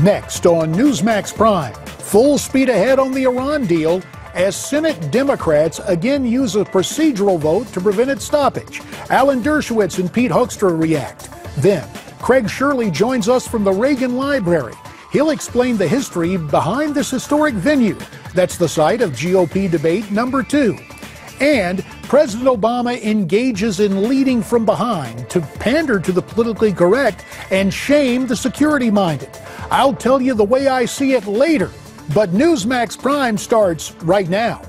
Next on Newsmax Prime, full speed ahead on the Iran deal as Senate Democrats again use a procedural vote to prevent its stoppage. Alan Dershowitz and Pete Hoekstra react. Then, Craig Shirley joins us from the Reagan Library. He'll explain the history behind this historic venue. That's the site of GOP debate number 2. And President Obama engages in leading from behind to pander to the politically correct and shame the security-minded. I'll tell you the way I see it later, but Newsmax Prime starts right now.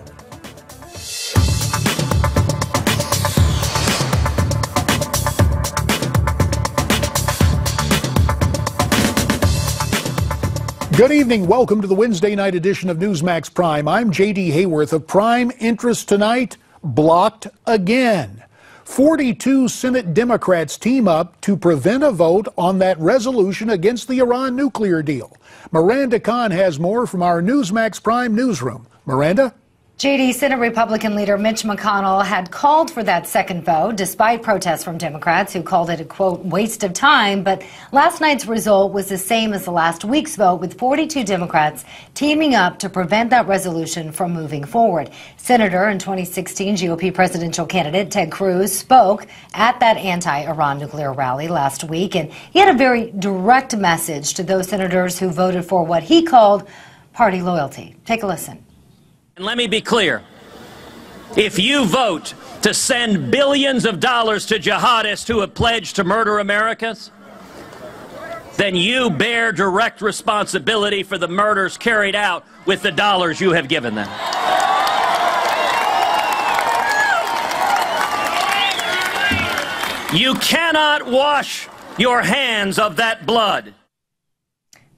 Good evening. Welcome to the Wednesday night edition of Newsmax Prime. I'm J.D. Hayworth. Of prime interest tonight, blocked again. 42 Senate Democrats team up to prevent a vote on that resolution against the Iran nuclear deal. Miranda Khan has more from our Newsmax Prime newsroom. Miranda? JD, Senate Republican leader Mitch McConnell had called for that second vote, despite protests from Democrats who called it a, quote, waste of time. But last night's result was the same as the last week's vote, with 42 Democrats teaming up to prevent that resolution from moving forward. Senator and 2016 GOP presidential candidate Ted Cruz spoke at that anti-Iran nuclear rally last week, and he had a very direct message to those senators who voted for what he called party loyalty. Take a listen. And let me be clear, if you vote to send billions of dollars to jihadists who have pledged to murder Americans, then you bear direct responsibility for the murders carried out with the dollars you have given them. You cannot wash your hands of that blood.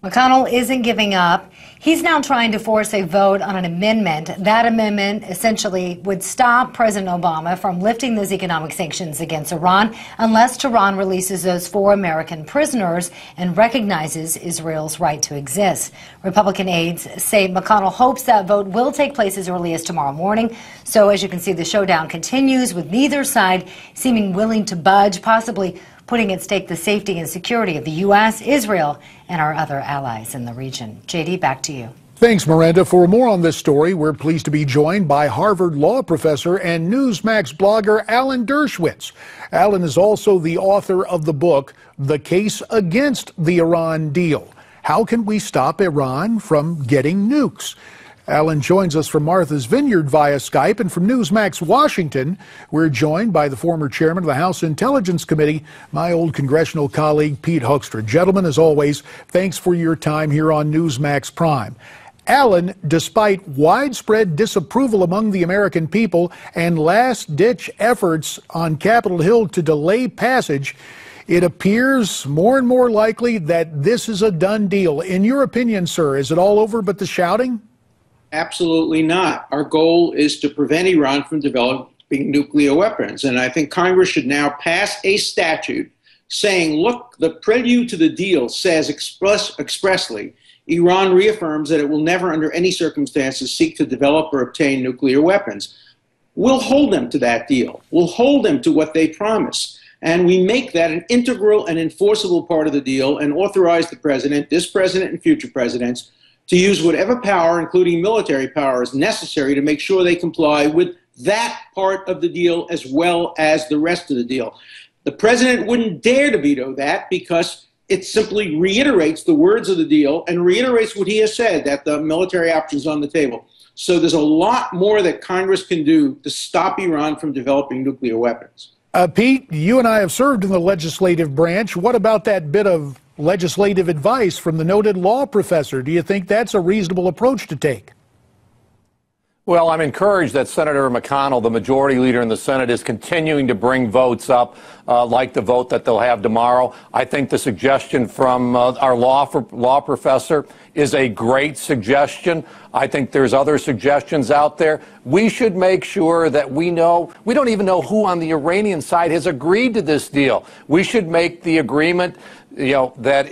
McConnell isn't giving up. He's now trying to force a vote on an amendment. That amendment essentially would stop President Obama from lifting those economic sanctions against Iran unless Tehran releases those 4 American prisoners and recognizes Israel's right to exist. Republican aides say McConnell hopes that vote will take place as early as tomorrow morning. So as you can see, the showdown continues with neither side seeming willing to budge, possibly putting at stake the safety and security of the U.S., Israel, and our other allies in the region. JD, back to you. Thanks, Miranda. For more on this story, we're pleased to be joined by Harvard law professor and Newsmax blogger Alan Dershowitz. Alan is also the author of the book, The Case Against the Iran Deal. How can we stop Iran from getting nukes? Alan joins us from Martha's Vineyard via Skype, and from Newsmax Washington, we're joined by the former chairman of the House Intelligence Committee, my old congressional colleague, Pete Hoekstra. Gentlemen, as always, thanks for your time here on Newsmax Prime. Alan, despite widespread disapproval among the American people and last-ditch efforts on Capitol Hill to delay passage, it appears more and more likely that this is a done deal. In your opinion, sir, is it all over but the shouting? Absolutely not. Our goal is to prevent Iran from developing nuclear weapons. And I think Congress should now pass a statute saying, look, the prelude to the deal says expressly, Iran reaffirms that it will never under any circumstances seek to develop or obtain nuclear weapons. We'll hold them to that deal. We'll hold them to what they promise. And we make that an integral and enforceable part of the deal and authorize the president, this president and future presidents, to use whatever power, including military power, is necessary to make sure they comply with that part of the deal as well as the rest of the deal. The president wouldn't dare to veto that because it simply reiterates the words of the deal and reiterates what he has said, that the military option is on the table. So there's a lot more that Congress can do to stop Iran from developing nuclear weapons. Pete, you and I have served in the legislative branch. What about that bit of legislative advice from the noted law professor? Do you think that's a reasonable approach to take? Well, I'm encouraged that Senator McConnell, the majority leader in the Senate, is continuing to bring votes up, like the vote that they'll have tomorrow. I think the suggestion from our law professor is a great suggestion. I think there's other suggestions out there. We should make sure that we don't even know who on the Iranian side has agreed to this deal. We should make the agreement, that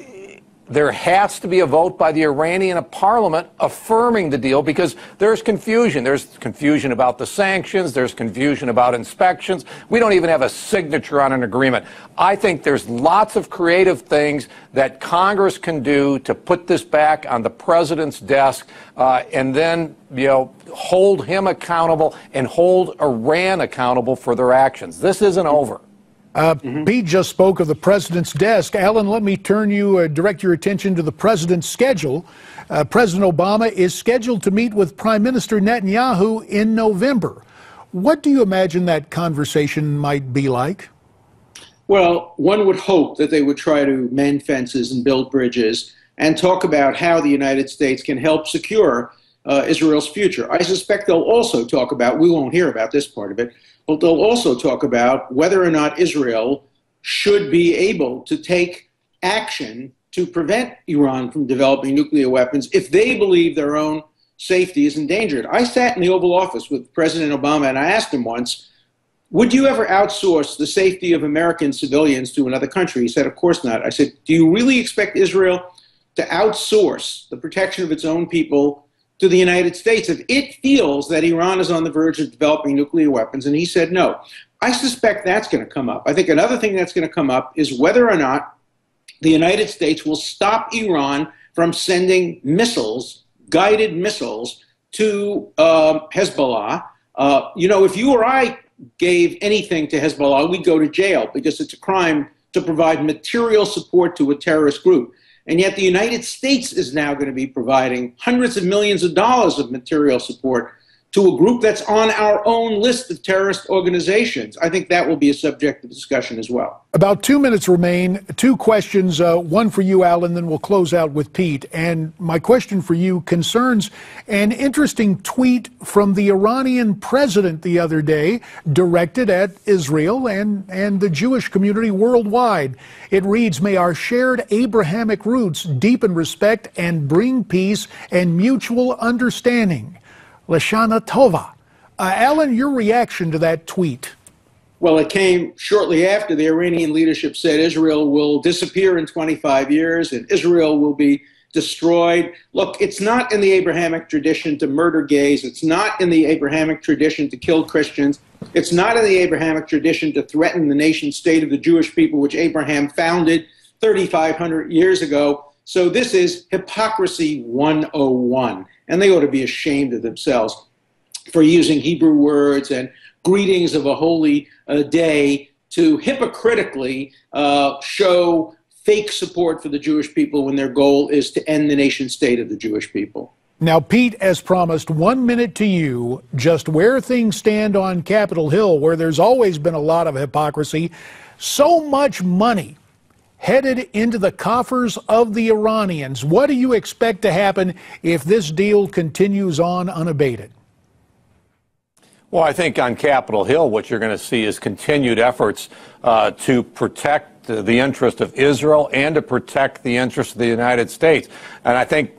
there has to be a vote by the Iranian parliament affirming the deal, because there's confusion. There's confusion about the sanctions. There's confusion about inspections. We don't even have a signature on an agreement. I think there's lots of creative things that Congress can do to put this back on the president's desk, and then, hold him accountable and hold Iran accountable for their actions. This isn't over. Pete just spoke of the president's desk. Alan, let me direct your attention to the president's schedule. President Obama is scheduled to meet with Prime Minister Netanyahu in November. What do you imagine that conversation might be like? Well, one would hope that they would try to mend fences and build bridges and talk about how the United States can help secure Israel's future. I suspect they'll also talk about, we won't hear about this part of it, but they'll also talk about whether or not Israel should be able to take action to prevent Iran from developing nuclear weapons if they believe their own safety is endangered. I sat in the Oval Office with President Obama and I asked him once, would you ever outsource the safety of American civilians to another country? He said, of course not. I said, do you really expect Israel to outsource the protection of its own people to the United States if it feels that Iran is on the verge of developing nuclear weapons? And he said no. I suspect that's going to come up. I think another thing that's going to come up is whether or not the United States will stop Iran from sending missiles, guided missiles, to Hezbollah. If you or I gave anything to Hezbollah, we'd go to jail because it's a crime to provide material support to a terrorist group. And yet the United States is now going to be providing hundreds of millions of dollars of material support to a group that's on our own list of terrorist organizations. I think that will be a subject of discussion as well. About 2 minutes remain. Two questions, one for you, Alan, then we'll close out with Pete. And my question for you concerns an interesting tweet from the Iranian president the other day directed at Israel and the Jewish community worldwide. It reads, "May our shared Abrahamic roots deepen respect and bring peace and mutual understanding. Lashana Tova." Alan, your reaction to that tweet? Well, it came shortly after the Iranian leadership said Israel will disappear in 25 years and Israel will be destroyed. Look, it's not in the Abrahamic tradition to murder gays. It's not in the Abrahamic tradition to kill Christians. It's not in the Abrahamic tradition to threaten the nation state of the Jewish people, which Abraham founded 3,500 years ago. So this is hypocrisy 101. And they ought to be ashamed of themselves for using Hebrew words and greetings of a holy day to hypocritically show fake support for the Jewish people when their goal is to end the nation state of the Jewish people. Now, Pete, as promised, 1 minute to you, just where things stand on Capitol Hill, where there's always been a lot of hypocrisy, so much money headed into the coffers of the Iranians. What do you expect to happen if this deal continues on unabated? Well, I think on Capitol Hill, what you're going to see is continued efforts to protect the interest of Israel and to protect the interest of the United States. And I think,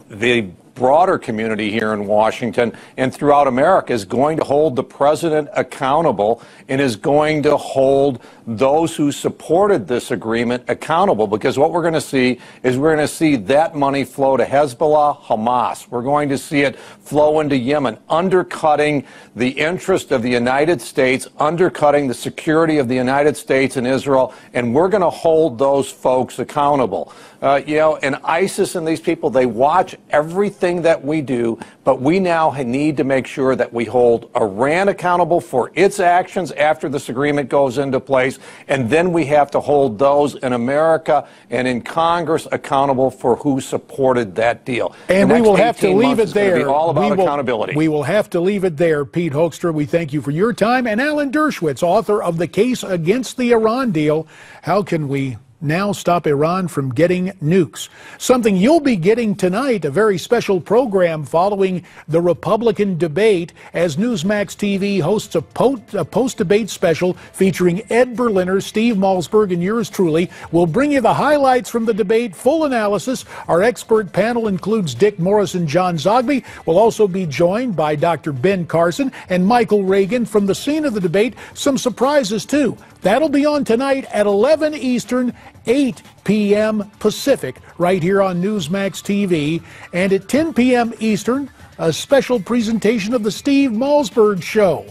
the broader community here in Washington and throughout America is going to hold the president accountable and is going to hold those who supported this agreement accountable, because what we're going to see is we're going to see that money flow to Hezbollah, Hamas. We're going to see it flow into Yemen, undercutting the interest of the United States, undercutting the security of the United States and Israel, and we're going to hold those folks accountable. And ISIS and these people, they watch everything that we do, but we now need to make sure that we hold Iran accountable for its actions after this agreement goes into place, and then we have to hold those in America and in Congress accountable for who supported that deal. And we will have to leave it there. It's all about accountability. We will have to leave it there. Pete Hoekstra, we thank you for your time. And Alan Dershowitz, author of The Case Against the Iran Deal. How can we now stop Iran from getting nukes? Something you'll be getting tonight, a very special program following the Republican debate, as Newsmax TV hosts a post-debate special featuring Ed Berliner, Steve Malzberg, and yours truly. We'll bring you the highlights from the debate, full analysis. Our expert panel includes Dick Morris and John Zogby. We'll also be joined by Dr. Ben Carson and Michael Reagan from the scene of the debate. Some surprises, too. That'll be on tonight at 11 Eastern, 8 p.m. Pacific, right here on Newsmax TV. And at 10 p.m. Eastern, a special presentation of the Steve Malzberg Show.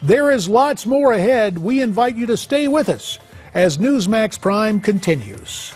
There is lots more ahead. We invite you to stay with us as Newsmax Prime continues.